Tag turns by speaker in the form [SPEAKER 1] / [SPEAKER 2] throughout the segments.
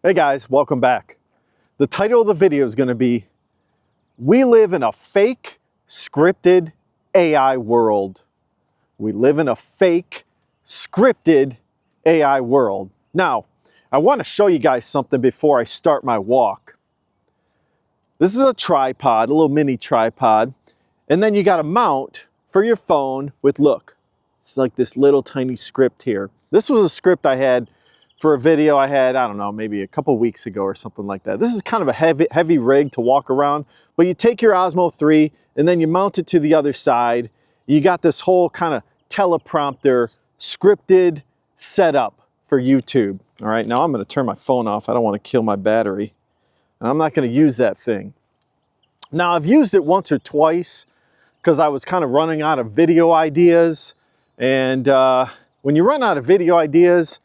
[SPEAKER 1] Hey guys, welcome back. The title of the video is going to be, we live in a fake, scripted AI world. We live in a fake, scripted AI world. Now, I want to show you guys something before I start my walk. This is a tripod, a little mini tripod, and then you got a mount for your phone with, look, it's like this little tiny script here. This was a script I had for a video I had, I don't know, maybe a couple weeks ago or something like that. This is kind of a heavy rig to walk around, but you take your Osmo 3 and then you mount it to the other side. You got this whole kind of teleprompter scripted setup for YouTube. All right, now I'm gonna turn my phone off. I don't wanna kill my battery. And I'm not gonna use that thing. Now I've used it once or twice because I was kind of running out of video ideas. And when you run out of video ideas,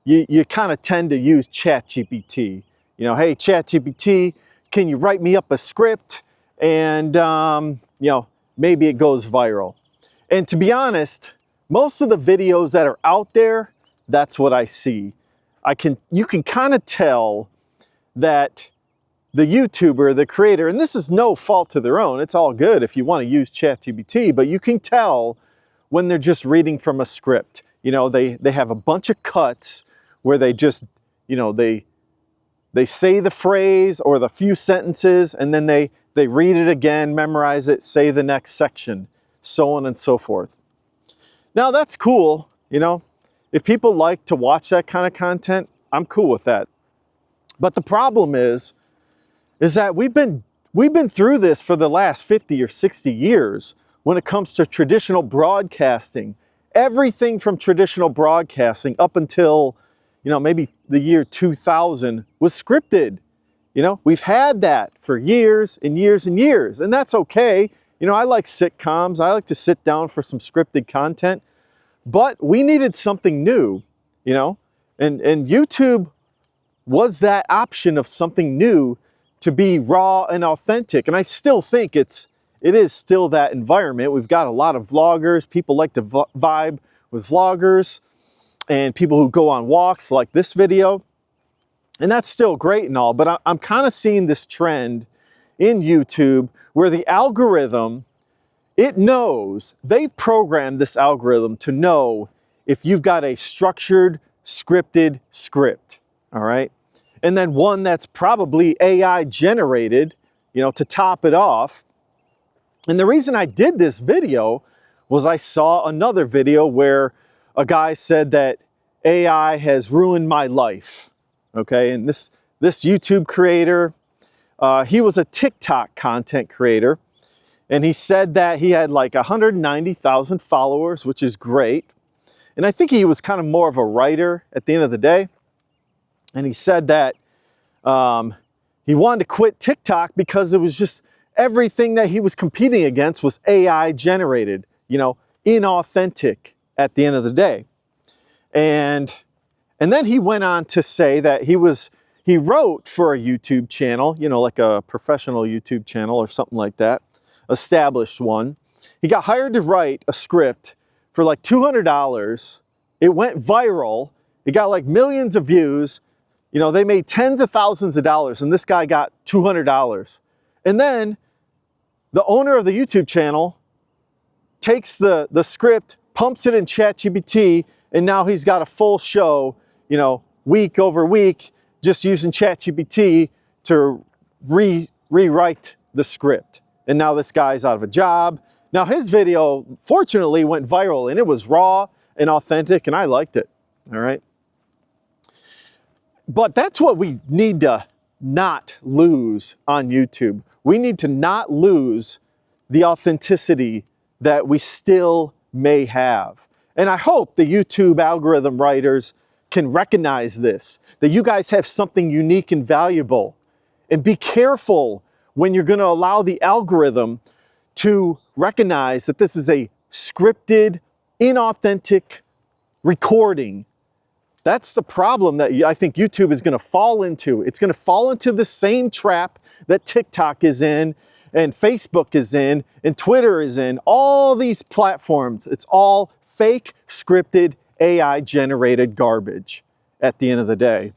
[SPEAKER 1] you kind of tend to use ChatGPT. You know, hey, ChatGPT, can you write me up a script? And, you know, maybe it goes viral. And to be honest, most of the videos that are out there, that's what I see. You can kind of tell that the YouTuber, the creator, and this is no fault to their own, it's all good if you want to use ChatGPT, but you can tell when they're just reading from a script. You know, they have a bunch of cuts where they just, you know, they say the phrase or the few sentences and then they read it again, memorize it, say the next section, so on and so forth. Now that's cool, you know, if people like to watch that kind of content, I'm cool with that. But the problem is that we've been through this for the last 50 or 60 years when it comes to traditional broadcasting. Everything from traditional broadcasting up until, you know, maybe the year 2000 was scripted. You know, we've had that for years and years and years, and that's okay. You know, I like sitcoms. I like to sit down for some scripted content, but we needed something new, you know, and YouTube was that option of something new to be raw and authentic. And I still think it is still that environment. We've got a lot of vloggers. People like to vibe with vloggers and people who go on walks like this video. And that's still great and all, but I'm kind of seeing this trend in YouTube where the algorithm, it knows, they've programmed this algorithm to know if you've got a structured, scripted script, all right? And then one that's probably AI generated, you know, to top it off. And the reason I did this video was I saw another video where a guy said that AI has ruined my life, okay? And this YouTube creator, he was a TikTok content creator, and he said that he had like 190,000 followers, which is great. And I think he was kind of more of a writer at the end of the day. And he said that he wanted to quit TikTok because it was just everything that he was competing against was AI generated, you know, inauthentic at the end of the day. And then he went on to say that he wrote for a YouTube channel, you know, like a professional YouTube channel or something like that, established one. He got hired to write a script for like $200. It went viral. It got like millions of views. You know, they made tens of thousands of dollars and this guy got $200. And then the owner of the YouTube channel takes the script, pumps it in ChatGPT, and now he's got a full show, you know, week over week, just using ChatGPT to rewrite the script. And now this guy's out of a job. Now his video, fortunately, went viral and it was raw and authentic and I liked it, all right? But that's what we need to not lose on YouTube. We need to not lose the authenticity that we still may have. And I hope the YouTube algorithm writers can recognize this, that you guys have something unique and valuable. And be careful when you're going to allow the algorithm to recognize that this is a scripted, inauthentic recording. That's the problem that I think YouTube is going to fall into. It's going to fall into the same trap that TikTok is in, and Facebook is in, and Twitter is in. All these platforms, it's all fake, scripted, AI-generated garbage at the end of the day.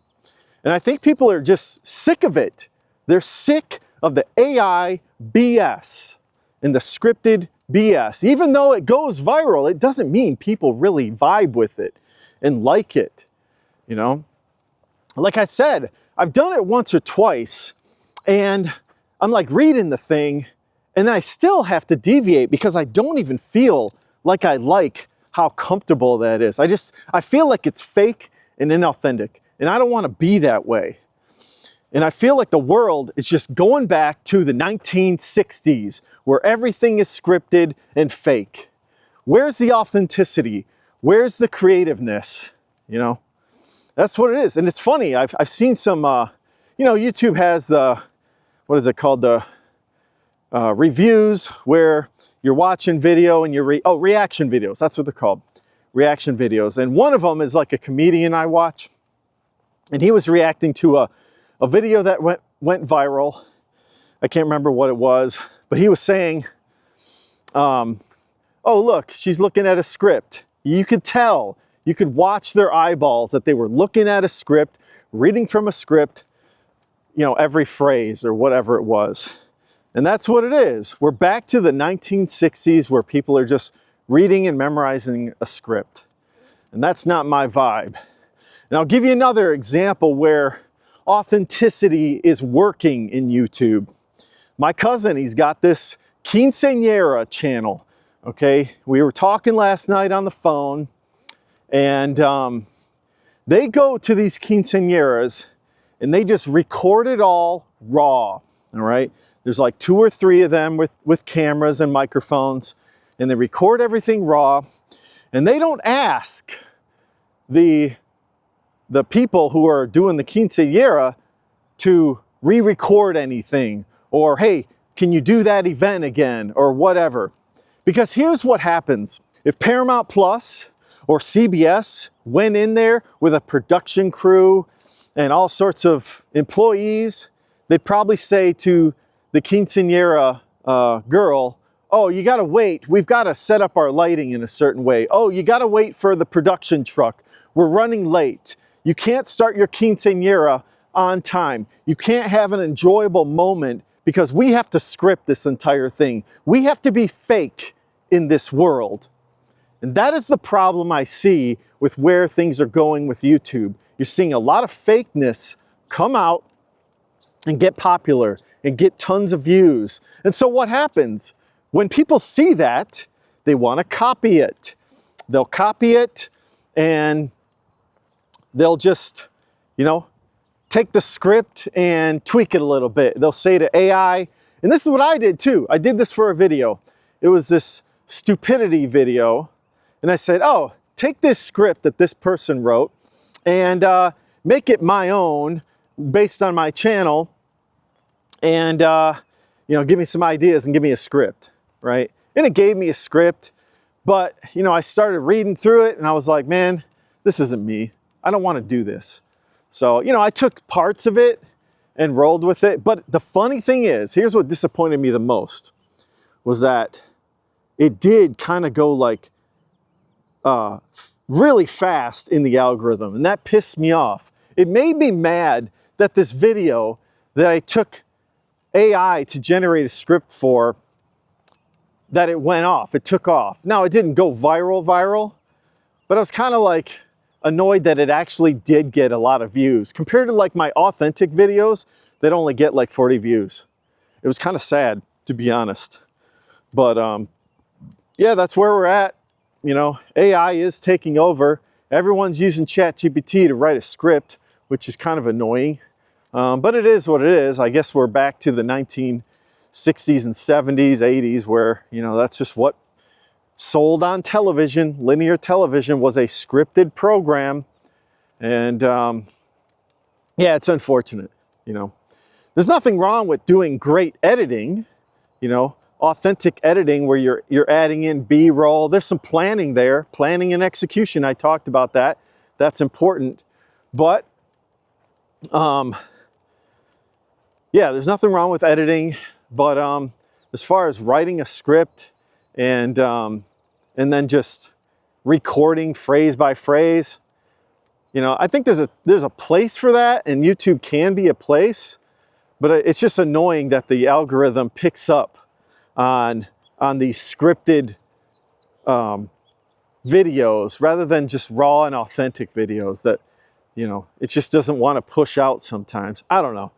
[SPEAKER 1] And I think people are just sick of it. They're sick of the AI BS and the scripted BS. Even though it goes viral, it doesn't mean people really vibe with it and like it, you know? Like I said, I've done it once or twice, and I'm like reading the thing, and I still have to deviate because I don't even feel like I like how comfortable that is. I feel like it's fake and inauthentic, and I don't want to be that way. And I feel like the world is just going back to the 1960s where everything is scripted and fake. Where's the authenticity? Where's the creativeness? You know, that's what it is. And it's funny, I've seen some, you know, YouTube has the, what is it called? The reviews where you're watching video and reaction videos. That's what they're called. Reaction videos. And one of them is like a comedian I watch. And he was reacting to a video that went viral. I can't remember what it was, but he was saying, oh, look, she's looking at a script. You could tell, you could watch their eyeballs that they were looking at a script, reading from a script, you know, every phrase or whatever it was. And that's what it is. We're back to the 1960s where people are just reading and memorizing a script. And that's not my vibe. And I'll give you another example where authenticity is working in YouTube. My cousin, he's got this quinceañera channel, okay? We were talking last night on the phone, and they go to these quinceañeras and they just record it all raw, all right? There's like 2 or 3 of them with cameras and microphones, and they record everything raw, and they don't ask the people who are doing the quinceañera to re-record anything, or hey, can you do that event again, or whatever. Because here's what happens. If Paramount Plus or CBS went in there with a production crew and all sorts of employees, they'd probably say to the quinceañera girl, oh, you gotta wait, we've gotta set up our lighting in a certain way. Oh, you gotta wait for the production truck, we're running late. You can't start your quinceañera on time. You can't have an enjoyable moment because we have to script this entire thing. We have to be fake in this world. And that is the problem I see with where things are going with YouTube. You're seeing a lot of fakeness come out and get popular and get tons of views. And so what happens? When people see that, they want to copy it. They'll copy it and they'll just, you know, take the script and tweak it a little bit. They'll say to AI, and this is what I did too. I did this for a video. It was this stupidity video. And I said, oh, take this script that this person wrote and make it my own based on my channel. And, you know, give me some ideas and give me a script, right? And it gave me a script, but, you know, I started reading through it and I was like, man, this isn't me. I don't want to do this. So, you know, I took parts of it and rolled with it. But the funny thing is, here's what disappointed me the most, was that it did kind of go like really fast in the algorithm. And that pissed me off. It made me mad that this video that I took AI to generate a script for, that it went off, it took off. Now, it didn't go viral, but I was kind of like annoyed that it actually did get a lot of views compared to like my authentic videos that only get like 40 views. It was kind of sad, to be honest. But yeah, that's where we're at. You know, AI is taking over. Everyone's using ChatGPT to write a script, which is kind of annoying. But it is what it is. I guess we're back to the 1960s and 70s, 80s, where, you know, that's just what sold on television. Linear television was a scripted program. And yeah, it's unfortunate, you know. There's nothing wrong with doing great editing, you know, authentic editing where you're adding in B-roll. There's some planning there, planning and execution. I talked about that. That's important. But yeah, there's nothing wrong with editing. But as far as writing a script and then just recording phrase by phrase, You know, I think there's a place for that, and YouTube can be a place, but it's just annoying that the algorithm picks up on these scripted videos rather than just raw and authentic videos that, you know, it just doesn't want to push out sometimes. I don't know.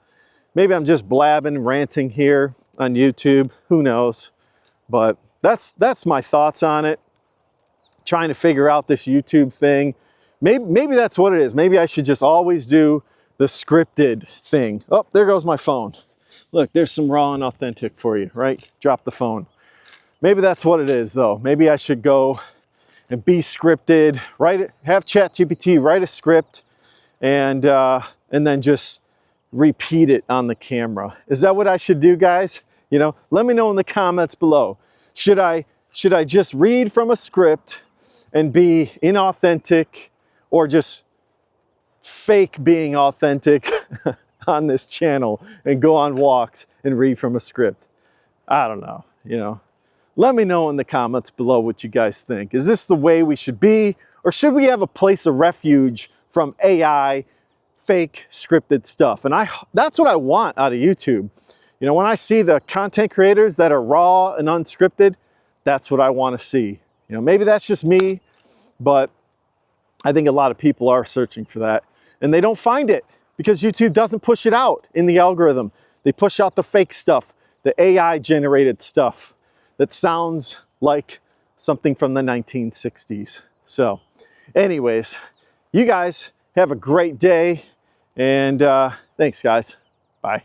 [SPEAKER 1] Maybe I'm just blabbing, ranting here on YouTube. Who knows? But that's my thoughts on it. Trying to figure out this YouTube thing. Maybe that's what it is. Maybe I should just always do the scripted thing. Oh, there goes my phone. Look, there's some raw and authentic for you, right? Drop the phone. Maybe that's what it is, though. Maybe I should go and be scripted, have ChatGPT write a script, and then just repeat it on the camera. Is that what I should do, guys? You know, let me know in the comments below. Should I just read from a script and be inauthentic, or just fake being authentic on this channel and go on walks and read from a script? I don't know, you know. Let me know in the comments below what you guys think. Is this the way we should be, or should we have a place of refuge from AI, fake scripted stuff? And that's what I want out of YouTube. You know, when I see the content creators that are raw and unscripted, that's what I want to see. You know, maybe that's just me, but I think a lot of people are searching for that, and they don't find it because YouTube doesn't push it out in the algorithm. They push out the fake stuff, the AI generated stuff that sounds like something from the 1960s. So anyways, you guys have a great day, and thanks guys. Bye.